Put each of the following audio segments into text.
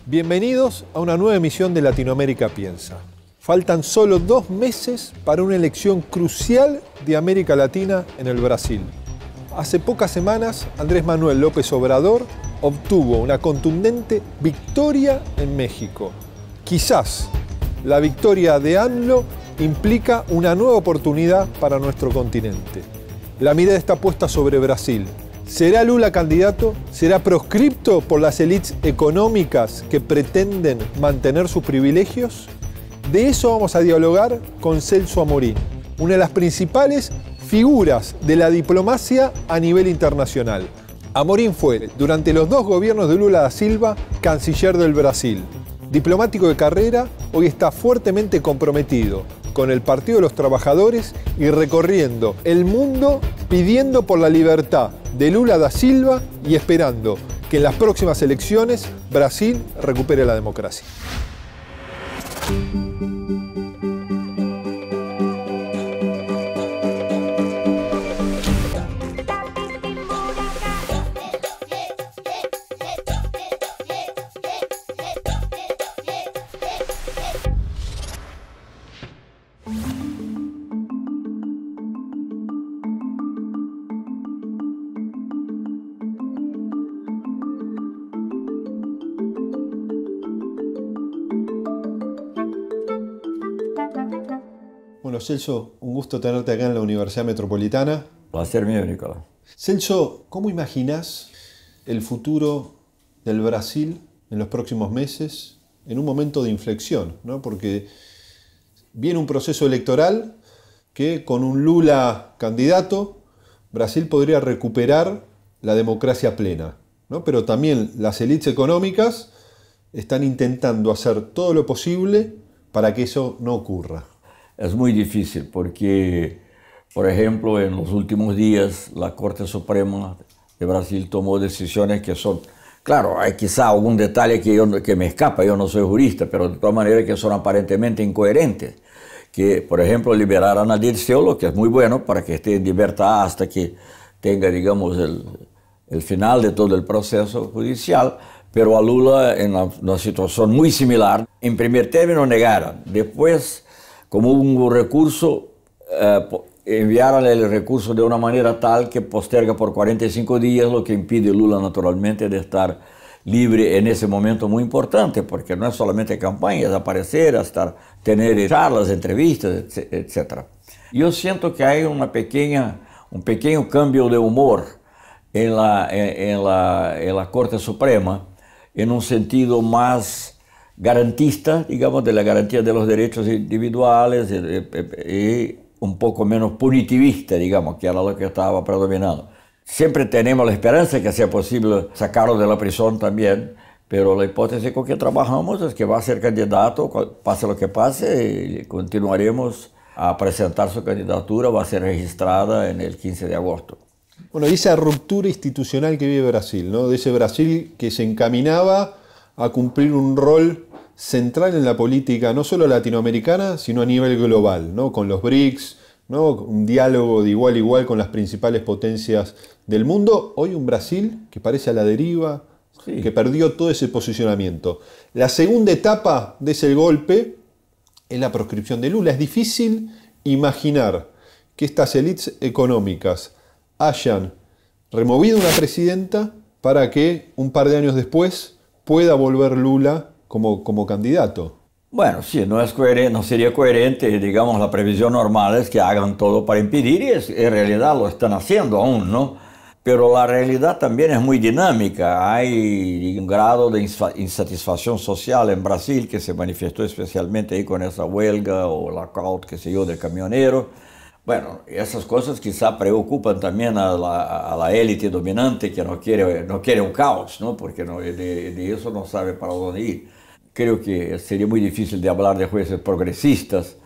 Bienvenidos a una nueva emisión de Latinoamérica Piensa. Faltan solo 2 meses para una elección crucial de América Latina en el Brasil. Hace pocas semanas, Andrés Manuel López Obrador obtuvo una contundente victoria en México. Quizás la victoria de AMLO implica una nueva oportunidad para nuestro continente. La mirada está puesta sobre Brasil. ¿Será Lula candidato? ¿Será proscripto por las élites económicas que pretenden mantener sus privilegios? De eso vamos a dialogar con Celso Amorín, una de las principales figuras de la diplomacia a nivel internacional. Amorín fue, durante los 2 gobiernos de Lula da Silva, canciller del Brasil. Diplomático de carrera, hoy está fuertemente comprometido con el Partido de los Trabajadores y recorriendo el mundo pidiendo por la libertad de Lula da Silva y esperando que en las próximas elecciones Brasil recupere la democracia. Bueno, Celso, un gusto tenerte acá en la Universidad Metropolitana. Placer mío, Nicolás. Celso, ¿cómo imaginás el futuro del Brasil en los próximos meses en un momento de inflexión, ¿no? Porque viene un proceso electoral que con un Lula candidato, Brasil podría recuperar la democracia plena, ¿no? Pero también las élites económicas están intentando hacer todo lo posible para que eso no ocurra. Es muy difícil porque, por ejemplo, en los últimos días la Corte Suprema de Brasil tomó decisiones que son, claro, hay quizá algún detalle que me escapa, yo no soy jurista, pero de todas maneras que son aparentemente incoherentes. Que, por ejemplo, liberaron a Dirceu, lo que es muy bueno para que esté en libertad hasta que tenga, digamos, el final de todo el proceso judicial, pero a Lula en una situación muy similar. En primer término negaron, después, como hubo un recurso, enviaron el recurso de una manera tal que posterga por 45 días, lo que impide a Lula naturalmente de estar libre en ese momento muy importante, porque no es solamente campaña, es aparecer, tener charlas, entrevistas, etc. Yo siento que hay un pequeño cambio de humor en la Corte Suprema, en un sentido más garantista, digamos, de la garantía de los derechos individuales y un poco menos punitivista, digamos, que era lo que estaba predominando. Siempre tenemos la esperanza que sea posible sacarlo de la prisión también, pero la hipótesis con que trabajamos es que va a ser candidato, pase lo que pase, y continuaremos a presentar su candidatura, va a ser registrada en el 15 de agosto. Bueno, y esa ruptura institucional que vive Brasil, ¿no? De ese Brasil que se encaminaba a cumplir un rol central en la política, no solo latinoamericana, sino a nivel global, ¿no? Con los BRICS, ¿no? Un diálogo de igual a igual con las principales potencias del mundo. Hoy un Brasil que parece a la deriva, sí, que perdió todo ese posicionamiento. La segunda etapa de ese golpe es la proscripción de Lula. Es difícil imaginar que estas élites económicas hayan removido una presidenta para que un par de años después pueda volver Lula como candidato. Bueno, sí, no sería coherente, digamos, la previsión normal es que hagan todo para impedir y en realidad lo están haciendo aún, ¿no? Pero la realidad también es muy dinámica, hay un grado de insatisfacción social en Brasil que se manifestó especialmente ahí con esa huelga o lockout, qué sé yo, de camioneros. Bueno, esas cosas quizá preocupan también a la élite dominante que no quiere un caos, ¿no? Porque de eso no sabe para dónde ir. Creo que sería muy difícil de hablar de jueces progresistas,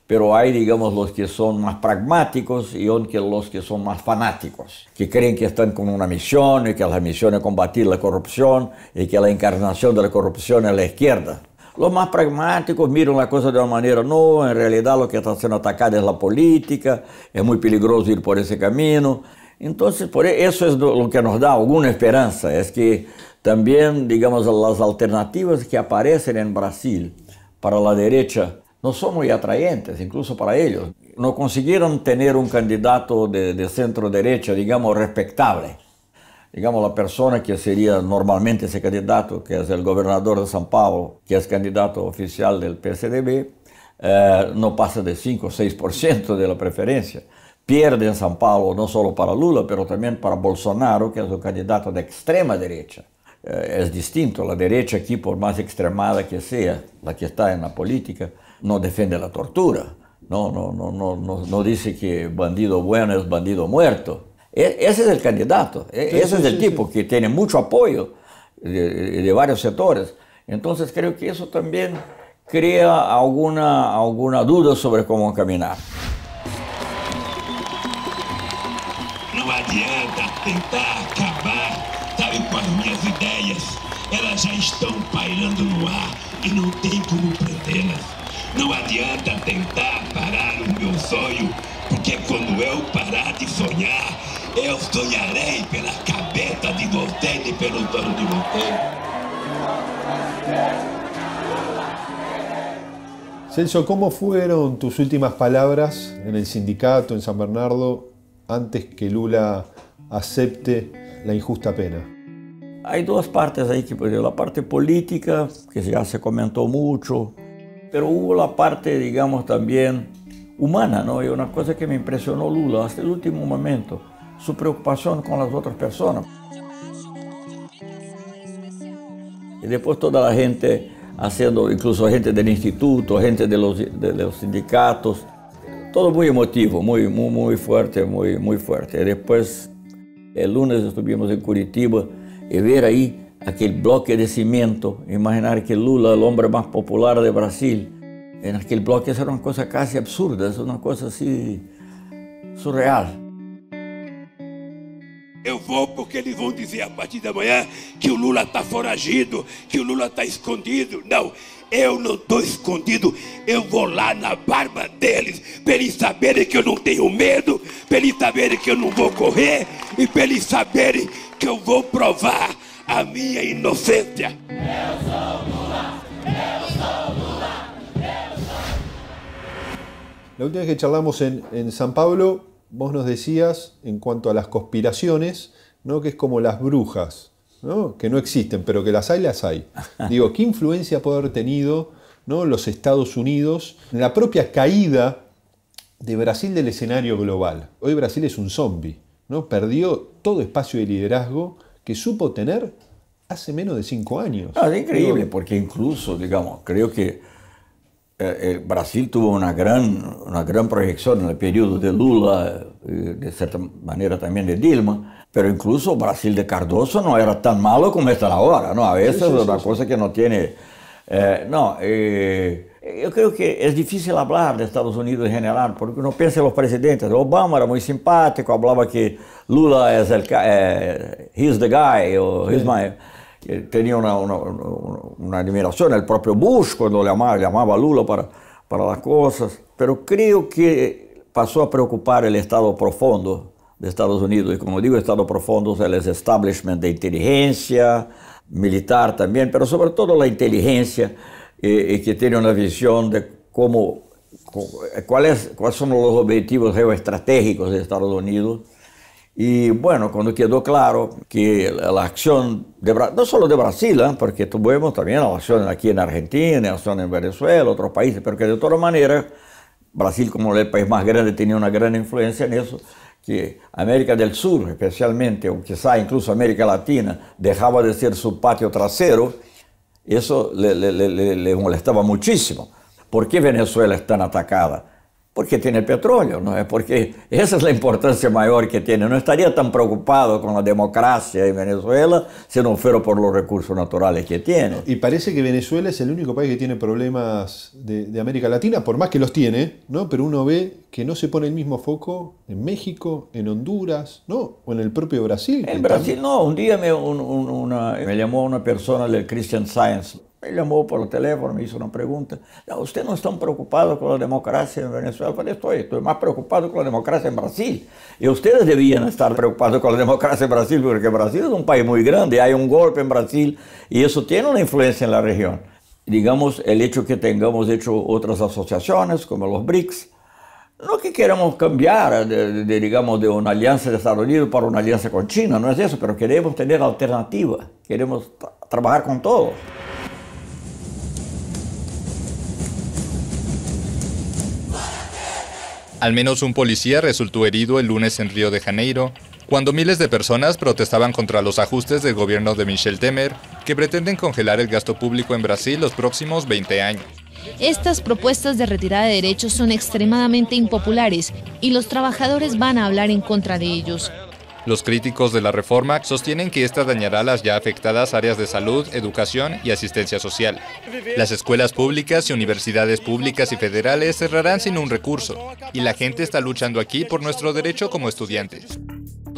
pero hay, digamos, los que son más pragmáticos y los que son más fanáticos, que creen que están con una misión y que la misión es combatir la corrupción y que la encarnación de la corrupción es la izquierda. Los más pragmáticos miran la cosa de una manera, no, en realidad lo que está siendo atacado es la política, es muy peligroso ir por ese camino. Entonces, por eso es lo que nos da alguna esperanza, es que también, digamos, las alternativas que aparecen en Brasil para la derecha no son muy atraentes, incluso para ellos. No consiguieron tener un candidato de centro-derecha, digamos, respetable. Digamos, la persona que sería normalmente ese candidato, que es el gobernador de São Paulo, que es candidato oficial del PSDB, no pasa de 5 o 6% de la preferencia. Pierde en São Paulo no solo para Lula, pero también para Bolsonaro, que es un candidato de extrema derecha. Es distinto, la derecha aquí, por más extremada que sea, la que está en la política, no defiende la tortura, no dice que bandido bueno es bandido muerto. Ese es el candidato, ese es el tipo que tiene mucho apoyo de varios sectores. Entonces creo que eso también crea alguna duda sobre cómo caminar. Não adianta tentar acabar, sabe, com as minhas ideias. Elas já estão pairando no ar e não tem como prendê-las. Não adianta tentar parar o meu sonho, porque quando eu parar de sonhar, eu sonharei pela cabeça de vocês e pelo dono de vocês. Celso, ¿cómo fueron tus últimas palabras en el sindicato, en San Bernardo, antes que Lula acepte la injusta pena? Hay dos partes ahí, la parte política, que ya se comentó mucho, pero hubo la parte, digamos, también humana, ¿no? Y una cosa que me impresionó Lula hasta el último momento, su preocupación con las otras personas. Y después toda la gente haciendo, incluso gente del instituto, gente de los sindicatos, todo muy emotivo, muy fuerte, muy fuerte. Y después, el lunes estuvimos en Curitiba y ver ahí aquel bloque de cimiento, imaginar que Lula, el hombre más popular de Brasil, en aquel bloque, era una cosa casi absurda, es una cosa así surreal. Eu vou porque eles vão dizer a partir da manhã que o Lula está foragido, que o Lula está escondido. Não, eu não estou escondido. Eu vou lá na barba deles, para eles saberem que eu não tenho medo, para eles saberem que eu não vou correr e para eles saberem que eu vou provar a minha inocência. Eu sou Lula, eu sou Lula, eu sou... La última vez que charlamos en San Pablo, vos nos decías, en cuanto a las conspiraciones, ¿no? Que es como las brujas, ¿no? Que no existen, pero que las hay. Digo, ¿qué influencia puede haber tenido, ¿no? los Estados Unidos en la propia caída de Brasil del escenario global? Hoy Brasil es un zombie, ¿no? Perdió todo espacio de liderazgo que supo tener hace menos de 5 años. Es increíble, porque incluso, digamos, creo que Brasil tuvo una gran proyección en el periodo de Lula, de cierta manera también de Dilma, pero incluso Brasil de Cardoso no era tan malo como está ahora, ¿no? A veces es una cosa que no tiene... yo creo que es difícil hablar de Estados Unidos en general, porque uno piensa en los presidentes. Obama era muy simpático, hablaba que Lula es he's the guy, o he's my... Tenía una admiración, el propio Bush cuando llamaba a Lula para las cosas, pero creo que pasó a preocupar el estado profundo de Estados Unidos, y como digo estado profundo, el establishment de inteligencia, militar también, pero sobre todo la inteligencia, que tiene una visión de cuáles son los objetivos geoestratégicos de Estados Unidos. Y bueno, cuando quedó claro que la acción, no solo de Brasil, porque tuvimos también la acción aquí en Argentina, la acción en Venezuela, otros países, pero que de todas maneras, Brasil como el país más grande tenía una gran influencia en eso, que América del Sur especialmente, o quizá incluso América Latina, dejaba de ser su patio trasero, eso le molestaba muchísimo. ¿Por qué Venezuela es tan atacada? Porque tiene petróleo, ¿no? Es porque esa es la importancia mayor que tiene. No estaría tan preocupado con la democracia en Venezuela si no fuera por los recursos naturales que tiene. Y parece que Venezuela es el único país que tiene problemas de América Latina, por más que los tiene, ¿no? Pero uno ve que no se pone el mismo foco en México, en Honduras, ¿no? O en el propio Brasil. En Brasil no, un día me llamó una persona del Christian Science. Me llamó por el teléfono, me hizo una pregunta. ¿Usted no está preocupado con la democracia en Venezuela? Yo falei, estoy más preocupado con la democracia en Brasil. Y ustedes debían estar preocupados con la democracia en Brasil, porque Brasil es un país muy grande, hay un golpe en Brasil y eso tiene una influencia en la región. Digamos, el hecho que tengamos hecho otras asociaciones como los BRICS, no que queramos cambiar, digamos, de una alianza de Estados Unidos para una alianza con China, no es eso, pero queremos tener alternativa, queremos trabajar con todos. Al menos un policía resultó herido el lunes en Río de Janeiro, cuando miles de personas protestaban contra los ajustes del gobierno de Michel Temer, que pretenden congelar el gasto público en Brasil los próximos 20 años. Estas propuestas de retirada de derechos son extremadamente impopulares y los trabajadores van a hablar en contra de ellos. Los críticos de la reforma sostienen que esta dañará las ya afectadas áreas de salud, educación y asistencia social. Las escuelas públicas y universidades públicas y federales cerrarán sin un recurso, y la gente está luchando aquí por nuestro derecho como estudiantes.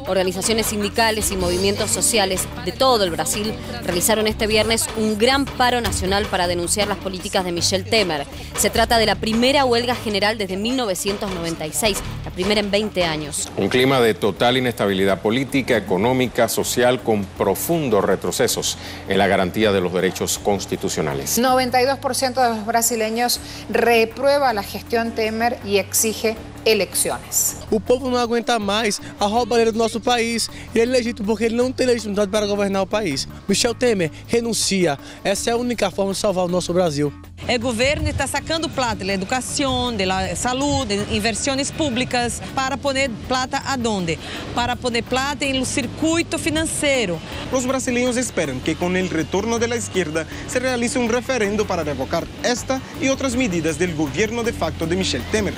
Organizaciones sindicales y movimientos sociales de todo el Brasil realizaron este viernes un gran paro nacional para denunciar las políticas de Michel Temer. Se trata de la primera huelga general desde 1996, la primera en 20 años. Un clima de total inestabilidad política, económica, social, con profundos retrocesos en la garantía de los derechos constitucionales. 92% de los brasileños reprueba la gestión Temer y exige eleições. O povo não aguenta mais a roubalheira do nosso país e ele é legítimo porque ele não tem legitimidade para governar o país. Michel Temer renuncia. Essa é a única forma de salvar o nosso Brasil. El gobierno está sacando plata de la educación, de la salud, de inversiones públicas, para poner plata ¿a dónde? Para poner plata en el circuito financiero. Los brasileños esperan que con el retorno de la izquierda se realice un referendo para revocar esta y otras medidas del gobierno de facto de Michel Temer.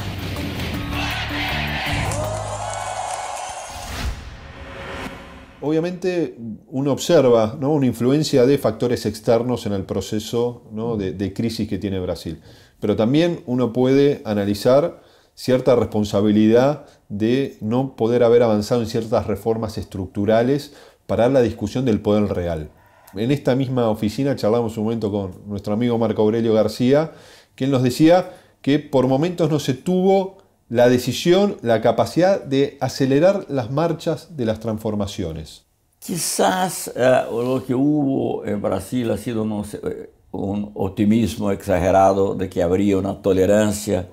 Obviamente uno observa, ¿no?, una influencia de factores externos en el proceso, ¿no?, de crisis que tiene Brasil. Pero también uno puede analizar cierta responsabilidad de no poder haber avanzado en ciertas reformas estructurales para la discusión del poder real. En esta misma oficina charlamos un momento con nuestro amigo Marco Aurelio García, que él nos decía que por momentos no se tuvo la decisión, la capacidad de acelerar las marchas de las transformaciones. Quizás lo que hubo en Brasil ha sido un optimismo exagerado de que habría una tolerancia.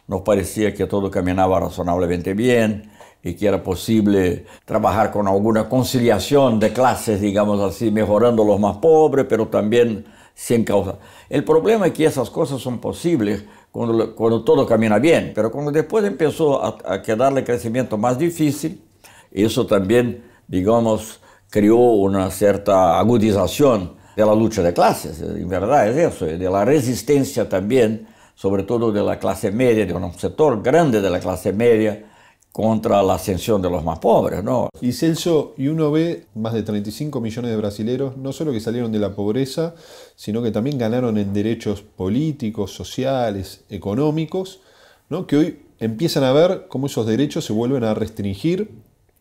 Nos parecía que todo caminaba razonablemente bien y que era posible trabajar con alguna conciliación de clases, digamos así, mejorando los más pobres, pero también sin causa. El problema es que esas cosas son posibles cuando todo camina bien, pero cuando después empezó a quedarle crecimiento más difícil, eso también, digamos, creó una cierta agudización de la lucha de clases, en verdad es eso, de la resistencia también, sobre todo de la clase media, de un sector grande de la clase media, contra la ascensión de los más pobres, ¿no? Y Celso, y uno ve más de 35 millones de brasileros, no solo que salieron de la pobreza, sino que también ganaron en derechos políticos, sociales, económicos, ¿no?, que hoy empiezan a ver cómo esos derechos se vuelven a restringir,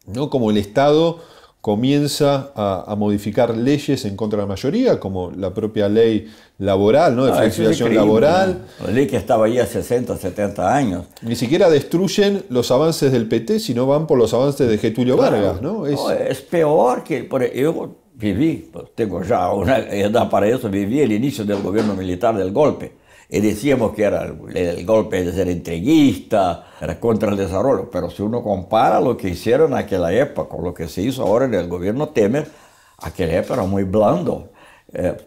¿no?, como el Estado comienza a modificar leyes en contra de la mayoría, como la propia ley laboral, ¿no?, de flexibilización laboral. La ley que estaba ahí hace 60, 70 años. Ni siquiera destruyen los avances del PT, sino van por los avances de Getúlio Vargas, ¿no? Es peor que... Yo viví, tengo ya una edad para eso, viví el inicio del gobierno militar del golpe. Y decíamos que era el golpe de ser entreguista, era contra el desarrollo. Pero si uno compara lo que hicieron en aquella época con lo que se hizo ahora en el gobierno Temer, aquella época era muy blando.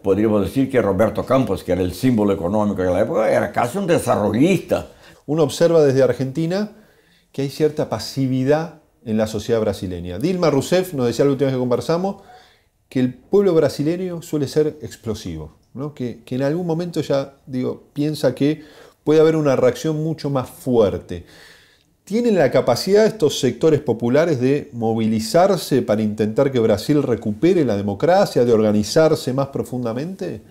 Podríamos decir que Roberto Campos, que era el símbolo económico de la época, era casi un desarrollista. Uno observa desde Argentina que hay cierta pasividad en la sociedad brasileña. Dilma Rousseff nos decía la última vez que conversamos que el pueblo brasileño suele ser explosivo, ¿no? Que en algún momento ya, piensa que puede haber una reacción mucho más fuerte. ¿Tienen la capacidad estos sectores populares de movilizarse para intentar que Brasil recupere la democracia, de organizarse más profundamente?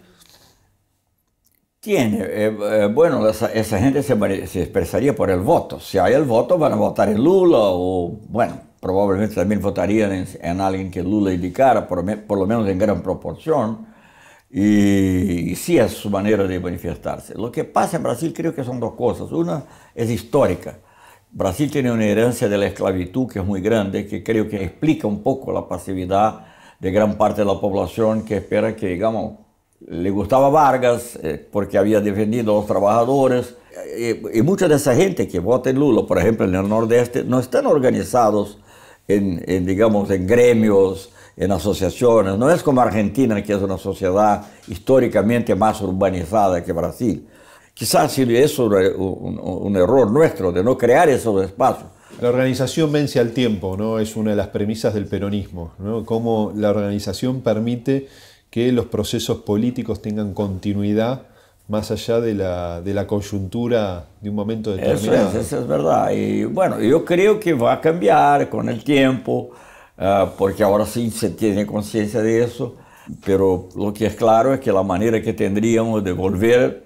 Tiene. Bueno, esa gente se expresaría por el voto. Si hay el voto, van a votar en Lula o, bueno, probablemente también votarían en alguien que Lula indicara, por lo menos en gran proporción. y sí es su manera de manifestarse. Lo que pasa en Brasil creo que son dos cosas. Una es histórica. Brasil tiene una herencia de la esclavitud que es muy grande, que creo que explica un poco la pasividad de gran parte de la población que espera que, digamos, le gustaba Vargas porque había defendido a los trabajadores. Y mucha de esa gente que vota en Lula, por ejemplo, en el Nordeste, no están organizados digamos, en gremios, en asociaciones. No es como Argentina, que es una sociedad históricamente más urbanizada que Brasil. Quizás ha sido eso un error nuestro, de no crear esos espacios. La organización vence al tiempo, ¿no? Es una de las premisas del peronismo, ¿no? Cómo la organización permite que los procesos políticos tengan continuidad más allá de la coyuntura de un momento determinado. Eso es verdad. Y bueno, yo creo que va a cambiar con el tiempo, porque ahora sí se tiene conciencia de eso, pero lo que es claro es que la manera que tendríamos de volver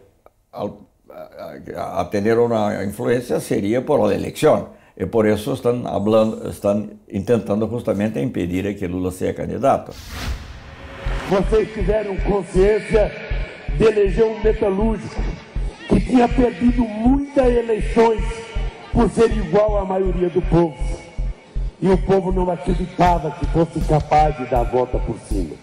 a tener una influencia sería por la elección. Y por eso están intentando justamente impedir que Lula sea candidato. Vocês tiveram consciência de eleger metalúrgico que tinha perdido muitas eleições por ser igual à maioria do povo. E o povo não acreditava que fosse capaz de dar a volta por cima.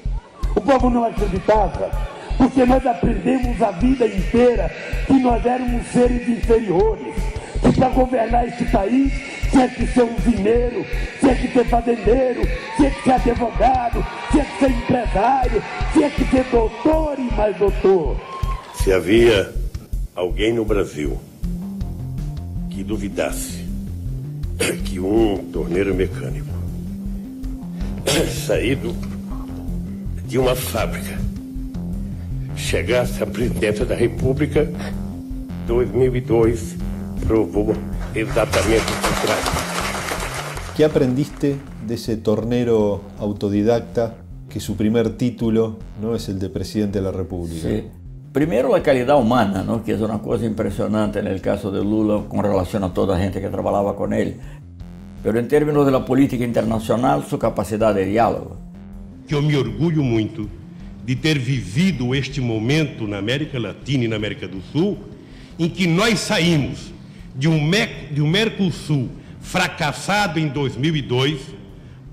O povo não acreditava, porque nós aprendemos a vida inteira que nós éramos seres inferiores, que para governar este país tinha que ser usineiro, tinha que ser fazendeiro, tinha que ser advogado, tinha que ser empresário, tinha que ser doutor e mais doutor. Se havia alguém no Brasil que duvidasse que torneiro mecânico saído de uma fábrica chegasse à presidência da República, 2002 provou exatamente o contrário. ¿Qué aprendiste de ese tornero autodidacta que su primer título no es el de presidente de la República? Sí. Primero la calidad humana, ¿no? Que es una cosa impresionante en el caso de Lula con relación a toda la gente que trabajaba con él. Pero en términos de la política internacional, su capacidad de diálogo. Eu me orgulho muito de ter vivido este momento na América Latina e na América do Sul, em que nós saímos de um Mercosul fracassado em 2002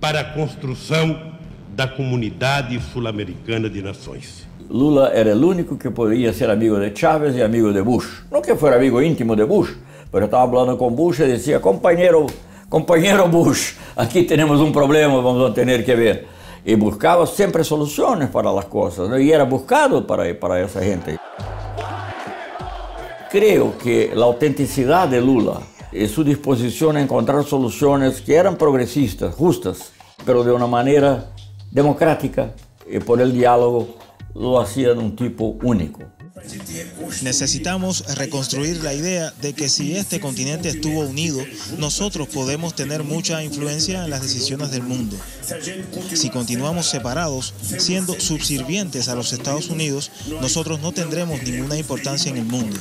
para a construção da Comunidade Sul-Americana de Nações. Lula era el único que podía ser amigo de Chávez y amigo de Bush. No que fuera amigo íntimo de Bush, pero estaba hablando con Bush y decía, compañero Bush, aquí tenemos un problema, vamos a tener que ver. Y buscaba siempre soluciones para las cosas, ¿no? Y era buscado para esa gente. Creo que la autenticidad de Lula y su disposición a encontrar soluciones que eran progresistas, justas, pero de una manera democrática y por el diálogo, lo hacían un tipo único. Necesitamos reconstruir la idea de que si este continente estuvo unido, nosotros podemos tener mucha influencia en las decisiones del mundo. Si continuamos separados, siendo subservientes a los Estados Unidos, nosotros no tendremos ninguna importancia en el mundo.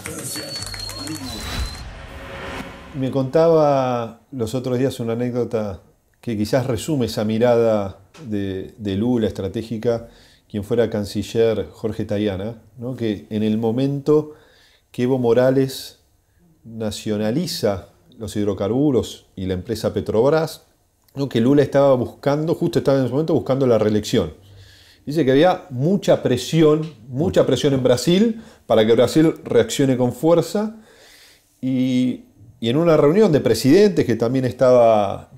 Me contaba los otros días una anécdota que quizás resume esa mirada de Lula estratégica, quien fuera canciller Jorge Tayana, ¿no? Que en el momento que Evo Morales nacionaliza los hidrocarburos y la empresa Petrobras, ¿no? Que Lula estaba en ese momento buscando la reelección. Dice que había mucha presión en Brasil para que Brasil reaccione con fuerza y en una reunión de presidentes que también estaba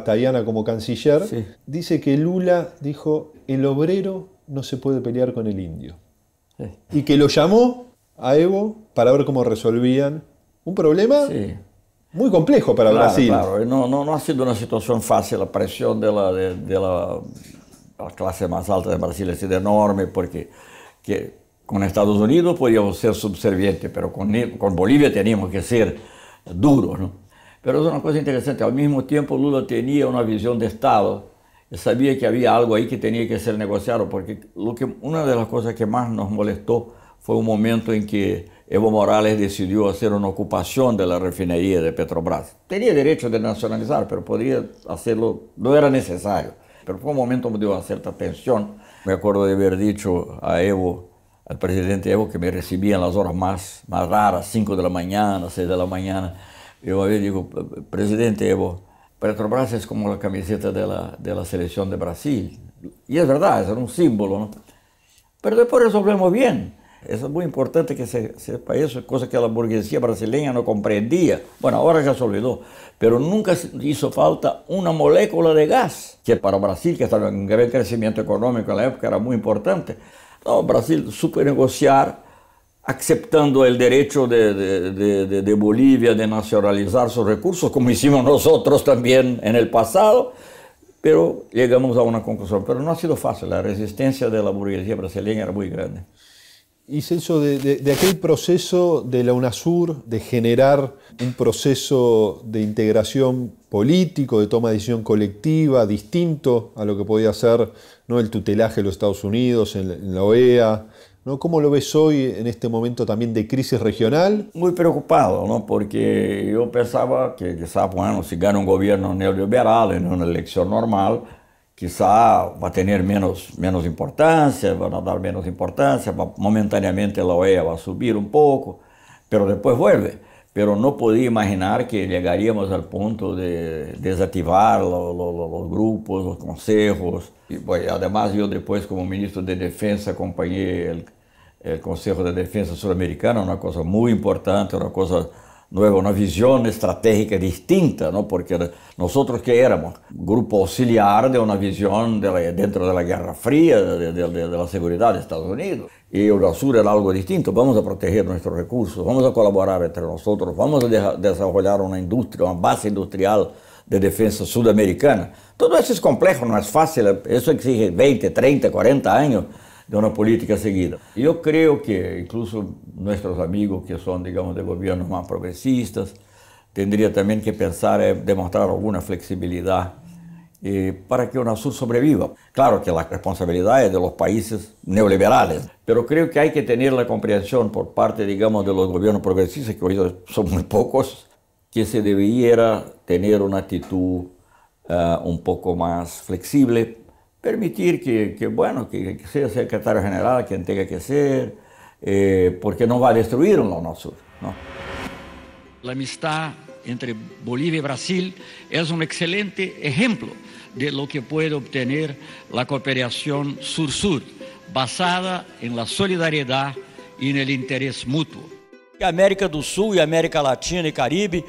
Tayana como canciller, sí, dice que Lula dijo, el obrero no se puede pelear con el indio. Sí. Y que lo llamó a Evo para ver cómo resolvían un problema muy complejo para Brasil. Claro, no ha sido una situación fácil. La presión de la clase más alta de Brasil ha sido enorme porque con Estados Unidos podíamos ser subservientes, pero con Bolivia teníamos que ser duros, ¿no? Pero es una cosa interesante. Al mismo tiempo Lula tenía una visión de Estado. Sabía que había algo ahí que tenía que ser negociado, porque una de las cosas que más nos molestó fue un momento en que Evo Morales decidió hacer una ocupación de la refinería de Petrobras. Tenía derecho de nacionalizar, pero podría hacerlo, no era necesario. Pero fue un momento de una cierta tensión. Me acuerdo de haber dicho a Evo, al presidente Evo, que me recibía en las horas más raras, 5 de la mañana, 6 de la mañana. Yo a veces digo, presidente Evo, Petrobras es como la camiseta de la selección de Brasil. Y es verdad, es un símbolo, ¿no? Pero después resolvemos bien. Eso es muy importante que se sepa eso, cosa que la burguesía brasileña no comprendía. Bueno, ahora ya se olvidó, pero nunca hizo falta una molécula de gas, que para Brasil, que estaba en gran crecimiento económico en la época, era muy importante. No, Brasil supo negociar, aceptando el derecho de Bolivia de nacionalizar sus recursos, como hicimos nosotros también en el pasado, pero llegamos a una conclusión. Pero no ha sido fácil, la resistencia de la burguesía brasileña era muy grande. Y Celso, de aquel proceso de la UNASUR, de generar un proceso de integración político, de toma de decisión colectiva, distinto a lo que podía ser, ¿no?, el tutelaje de los Estados Unidos en la OEA, ¿no? ¿Cómo lo ves hoy en este momento también de crisis regional? Muy preocupado, ¿no? Porque yo pensaba que quizás, bueno, si gana un gobierno neoliberal en una elección normal, quizá va a tener menos importancia, van a dar menos importancia, momentáneamente la OEA va a subir un poco, pero después vuelve. Pero no podía imaginar que llegaríamos al punto de desactivar los grupos, los consejos. Y bueno, además yo después como ministro de Defensa acompañé el Consejo de Defensa Sudamericano, una cosa muy importante, una cosa nueva, una visión estratégica distinta, ¿no? Porque nosotros que éramos grupo auxiliar de una visión dentro de la Guerra Fría, de la seguridad de Estados Unidos. Y UNASUR era algo distinto, vamos a proteger nuestros recursos, vamos a colaborar entre nosotros, vamos a desarrollar una industria, una base industrial de defensa sudamericana. Todo eso es complejo, no es fácil, eso exige 20, 30, 40 años de una política seguida. Yo creo que incluso nuestros amigos que son, digamos, de gobiernos más progresistas, tendrían también que pensar en demostrar alguna flexibilidad para que UNASUR sobreviva. Claro que la responsabilidad es de los países neoliberales, pero creo que hay que tener la comprensión por parte, digamos, de los gobiernos progresistas, que hoy son muy pocos, que se debiera tener una actitud un poco más flexible, permitir que sea el secretario general quien tenga que ser, porque no va a destruir la UNASUR, ¿no? La amistad entre Bolivia y Brasil es un excelente ejemplo de lo que puede obtener la cooperación sur-sur, basada en la solidaridad y en el interés mutuo. América do Sul e América Latina e Caribe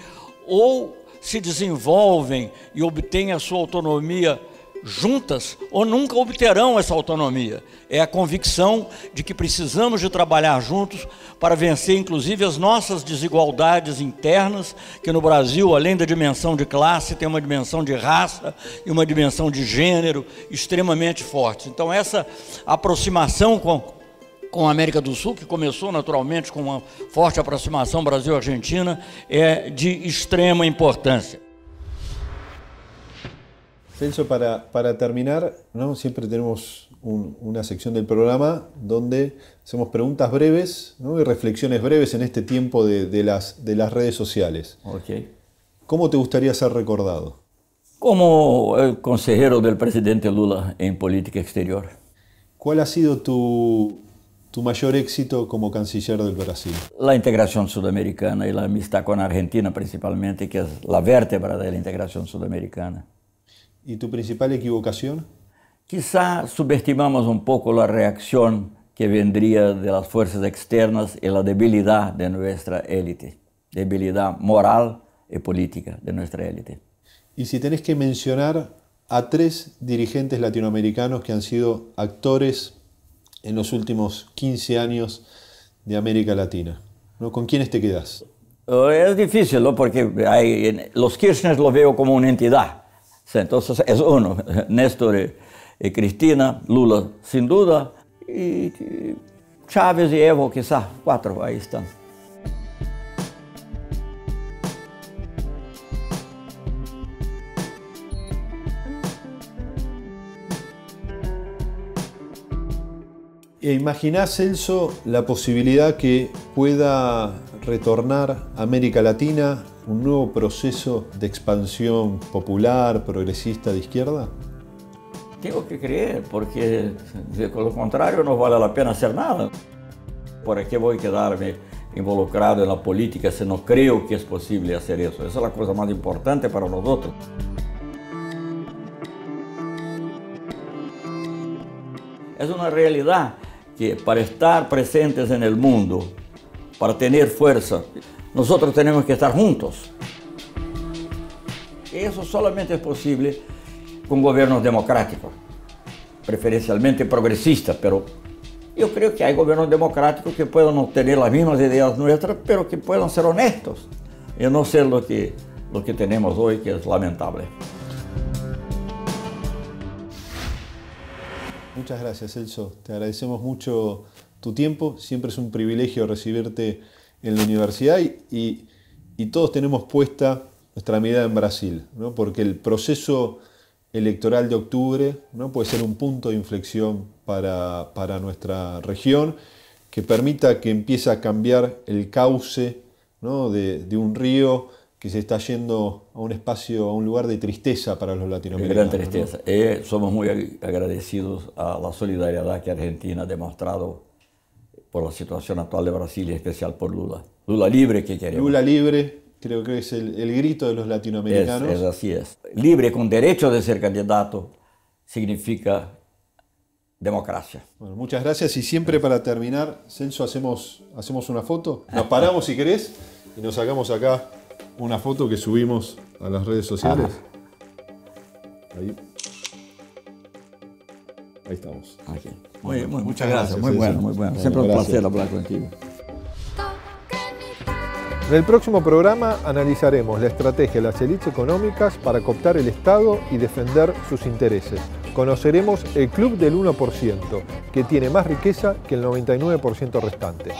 ou se desenvolvem e obtêm a sua autonomia juntas ou nunca obterão essa autonomia. É a convicção de que precisamos de trabalhar juntos para vencer inclusive as nossas desigualdades internas, que no Brasil, além da dimensão de classe, tem uma dimensão de raça e uma dimensão de gênero extremamente fortes. Então essa aproximação com a América do Sul, que começou naturalmente com uma forte aproximação Brasil-Argentina, é de extrema importância. Celso, para terminar, ¿no?, siempre tenemos una sección del programa donde hacemos preguntas breves, ¿no?, y reflexiones breves en este tiempo de las redes sociales. Okay. ¿Cómo te gustaría ser recordado? Como el consejero del presidente Lula en política exterior. ¿Cuál ha sido tu mayor éxito como canciller del Brasil? La integración sudamericana y la amistad con Argentina principalmente, que es la vértebra de la integración sudamericana. ¿Y tu principal equivocación? Quizá subestimamos un poco la reacción que vendría de las fuerzas externas y la debilidad de nuestra élite, debilidad moral y política de nuestra élite. Y si tenés que mencionar a 3 dirigentes latinoamericanos que han sido actores en los últimos 15 años de América Latina, ¿no?, ¿con quiénes te quedas? Es difícil, ¿no?, porque los Kirchner lo veo como una entidad. Entonces es uno, Néstor y Cristina, Lula sin duda, y Chávez y Evo quizá, 4, ahí están. ¿E imaginás, Celso, la posibilidad que pueda retornar a América Latina un nuevo proceso de expansión popular, progresista, de izquierda? Tengo que creer, porque de lo contrario no vale la pena hacer nada. ¿Por qué voy a quedarme involucrado en la política si no creo que es posible hacer eso? Esa es la cosa más importante para nosotros. Es una realidad que para estar presentes en el mundo, para tener fuerza, nosotros tenemos que estar juntos. Y eso solamente es posible con gobiernos democráticos, preferencialmente progresistas, pero yo creo que hay gobiernos democráticos que puedan no tener las mismas ideas nuestras, pero que puedan ser honestos y no ser lo que tenemos hoy, que es lamentable. Muchas gracias, Celso. Te agradecemos mucho tu tiempo. Siempre es un privilegio recibirte en la universidad y todos tenemos puesta nuestra mirada en Brasil, ¿no? Porque el proceso electoral de octubre, ¿no? Puede ser un punto de inflexión para nuestra región que permita que empiece a cambiar el cauce, ¿no? de un río que se está yendo a un espacio, a un lugar de tristeza para los latinoamericanos. Gran tristeza. ¿No? Somos muy agradecidos a la solidaridad que Argentina ha demostrado por la situación actual de Brasil y en especial por Lula. Lula libre que queremos. Lula libre, creo que es el grito de los latinoamericanos. Es así es. Libre con derecho de ser candidato significa democracia. Bueno, muchas gracias y siempre para terminar, Celso, hacemos una foto. Nos paramos si querés y nos sacamos acá una foto que subimos a las redes sociales. Ahí estamos. Okay. Muchas gracias. Muy bueno. Siempre un placer hablar contigo. En el próximo programa analizaremos la estrategia de las élites económicas para cooptar el Estado y defender sus intereses. Conoceremos el club del 1%, que tiene más riqueza que el 99% restante.